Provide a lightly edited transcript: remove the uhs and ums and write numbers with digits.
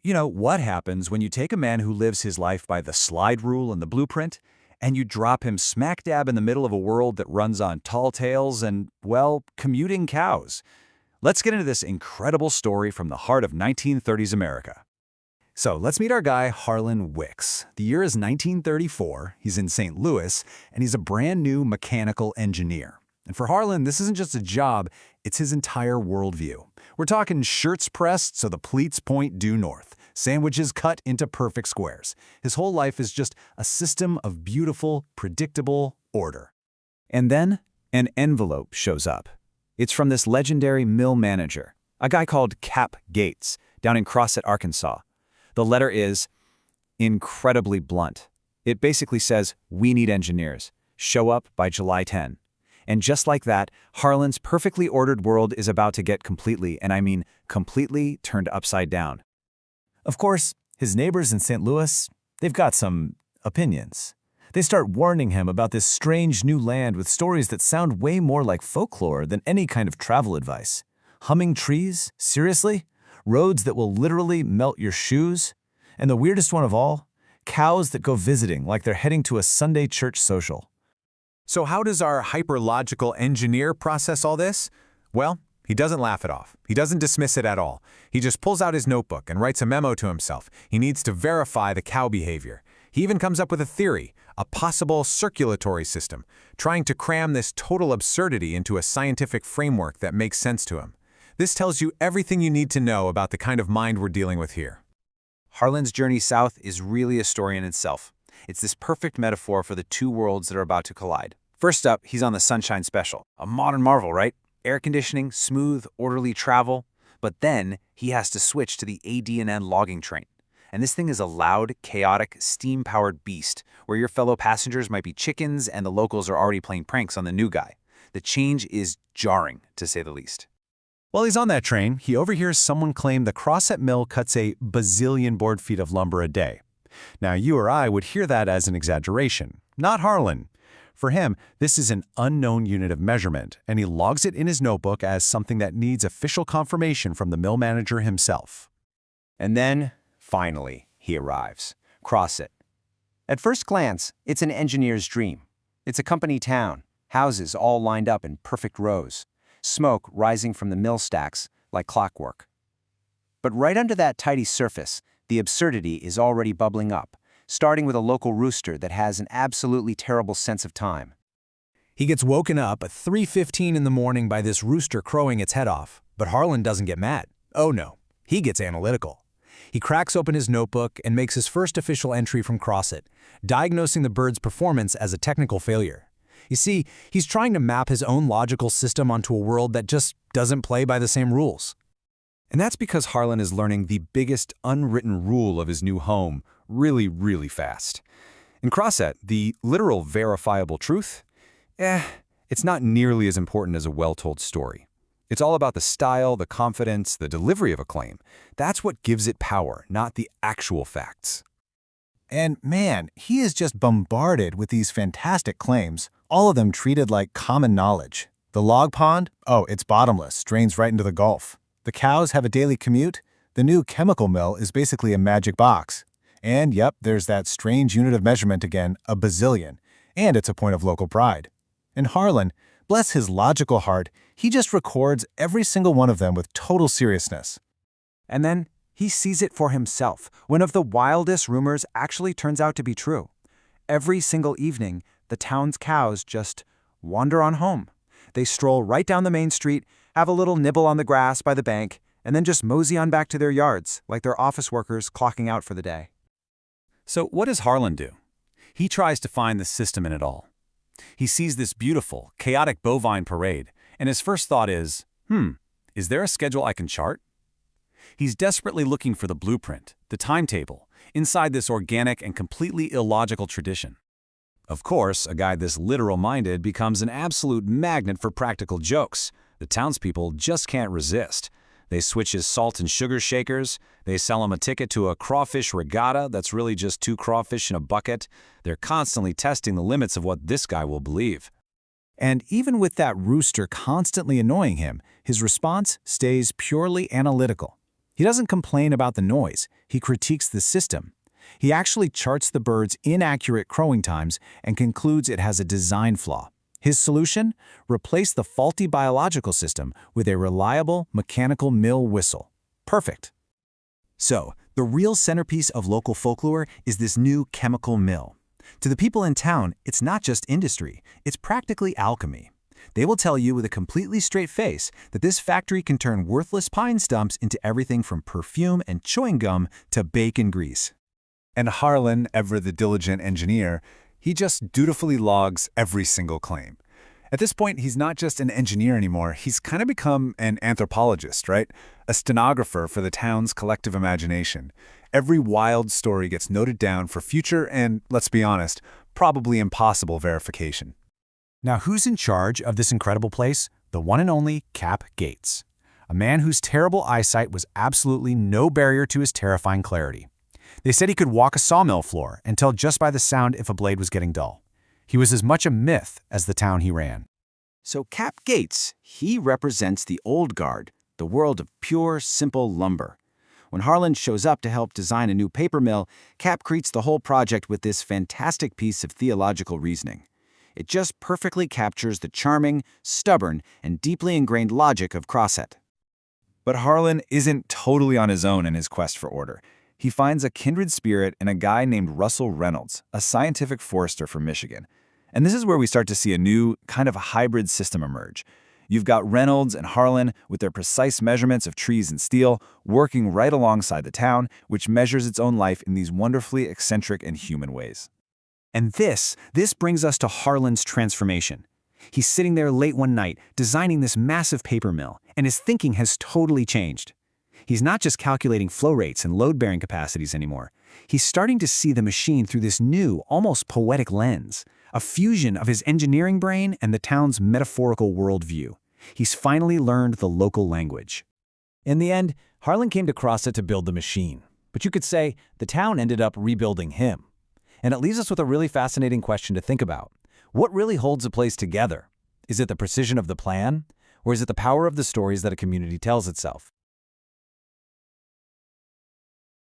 What happens when you take a man who lives his life by the slide rule and the blueprint, and you drop him smack dab in the middle of a world that runs on tall tales and, well, commuting cows? Let's get into this incredible story from the heart of 1930s America. So let's meet our guy, Harlan Wicks. The year is 1934, he's in St. Louis, and he's a brand new mechanical engineer. And for Harlan, this isn't just a job, it's his entire worldview. We're talking shirts pressed so the pleats point due north, sandwiches cut into perfect squares. His whole life is just a system of beautiful, predictable order. And then an envelope shows up. It's from this legendary mill manager, a guy called Cap Gates, down in Crossett, Arkansas. The letter is incredibly blunt. It basically says, "We need engineers. Show up by July 10." And just like that, Harlan's perfectly ordered world is about to get completely, and I mean completely, turned upside down. Of course, his neighbors in St. Louis, they've got some opinions. They start warning him about this strange new land with stories that sound way more like folklore than any kind of travel advice. Humming trees? Seriously? Roads that will literally melt your shoes? And the weirdest one of all, cows that go visiting like they're heading to a Sunday church social. So how does our hyperlogical engineer process all this? Well, he doesn't laugh it off. He doesn't dismiss it at all. He just pulls out his notebook and writes a memo to himself. He needs to verify the cow behavior. He even comes up with a theory, a possible circulatory system, trying to cram this total absurdity into a scientific framework that makes sense to him. This tells you everything you need to know about the kind of mind we're dealing with here. Harlan's journey south is really a story in itself. It's this perfect metaphor for the two worlds that are about to collide. First up, he's on the Sunshine Special, a modern marvel, right? Air conditioning, smooth, orderly travel. But then he has to switch to the AD&N logging train. And this thing is a loud, chaotic, steam-powered beast where your fellow passengers might be chickens and the locals are already playing pranks on the new guy. The change is jarring, to say the least. While he's on that train, he overhears someone claim the Crossett Mill cuts a bazillion board feet of lumber a day. Now, you or I would hear that as an exaggeration. Not Harlan. For him, this is an unknown unit of measurement, and he logs it in his notebook as something that needs official confirmation from the mill manager himself. And then, finally, he arrives. Crossett. At first glance, it's an engineer's dream. It's a company town, houses all lined up in perfect rows, smoke rising from the mill stacks like clockwork. But right under that tidy surface, the absurdity is already bubbling up, starting with a local rooster that has an absolutely terrible sense of time. He gets woken up at 3:15 in the morning by this rooster crowing its head off, but Harlan doesn't get mad. Oh no, he gets analytical. He cracks open his notebook and makes his first official entry from Crossett, diagnosing the bird's performance as a technical failure. You see, he's trying to map his own logical system onto a world that just doesn't play by the same rules. And that's because Harlan is learning the biggest unwritten rule of his new home really, really fast. In Crossett, the literal verifiable truth, it's not nearly as important as a well-told story. It's all about the style, the confidence, the delivery of a claim. That's what gives it power, not the actual facts. And man, he is just bombarded with these fantastic claims, all of them treated like common knowledge. The log pond? Oh, it's bottomless, drains right into the Gulf. The cows have a daily commute. The new chemical mill is basically a magic box. And yep, there's that strange unit of measurement again, a bazillion. And it's a point of local pride. And Harlan, bless his logical heart, he just records every single one of them with total seriousness. And then he sees it for himself. One of the wildest rumors actually turns out to be true. Every single evening, the town's cows just wander on home. They stroll right down the main street, have a little nibble on the grass by the bank, and then just mosey on back to their yards, like they're office workers clocking out for the day. So what does Harlan do? He tries to find the system in it all. He sees this beautiful, chaotic bovine parade, and his first thought is there a schedule I can chart? He's desperately looking for the blueprint, the timetable, inside this organic and completely illogical tradition. Of course, a guy this literal-minded becomes an absolute magnet for practical jokes. The townspeople just can't resist. They switch his salt and sugar shakers. They sell him a ticket to a crawfish regatta that's really just 2 crawfish in a bucket. They're constantly testing the limits of what this guy will believe. And even with that rooster constantly annoying him, his response stays purely analytical. He doesn't complain about the noise. he critiques the system. He actually charts the bird's inaccurate crowing times and concludes it has a design flaw. His solution? Replace the faulty biological system with a reliable mechanical mill whistle. Perfect. So, the real centerpiece of local folklore is this new chemical mill. To the people in town, it's not just industry, it's practically alchemy. They will tell you with a completely straight face that this factory can turn worthless pine stumps into everything from perfume and chewing gum to bacon grease. And Harlan, ever the diligent engineer, he just dutifully logs every single claim. At this point, he's not just an engineer anymore, he's kind of become an anthropologist, right? A stenographer for the town's collective imagination. Every wild story gets noted down for future and, let's be honest, probably impossible verification. Now, who's in charge of this incredible place? The one and only Cap Gates, a man whose terrible eyesight was absolutely no barrier to his terrifying clarity. They said he could walk a sawmill floor and tell just by the sound if a blade was getting dull. He was as much a myth as the town he ran. So Cap Gates, he represents the old guard, the world of pure, simple lumber. When Harlan shows up to help design a new paper mill, Cap greets the whole project with this fantastic piece of theological reasoning. It just perfectly captures the charming, stubborn, and deeply ingrained logic of Crosset. But Harlan isn't totally on his own in his quest for order. He finds a kindred spirit in a guy named Russell Reynolds, a scientific forester from Michigan. And this is where we start to see a new, kind of a hybrid system emerge. You've got Reynolds and Harlan with their precise measurements of trees and steel working right alongside the town, which measures its own life in these wonderfully eccentric and human ways. And this brings us to Harlan's transformation. He's sitting there late one night designing this massive paper mill, and his thinking has totally changed. He's not just calculating flow rates and load-bearing capacities anymore. He's starting to see the machine through this new, almost poetic lens, a fusion of his engineering brain and the town's metaphorical worldview. He's finally learned the local language. In the end, Harlan came to Crosset to build the machine. But you could say the town ended up rebuilding him. And it leaves us with a really fascinating question to think about. What really holds a place together? Is it the precision of the plan? Or is it the power of the stories that a community tells itself?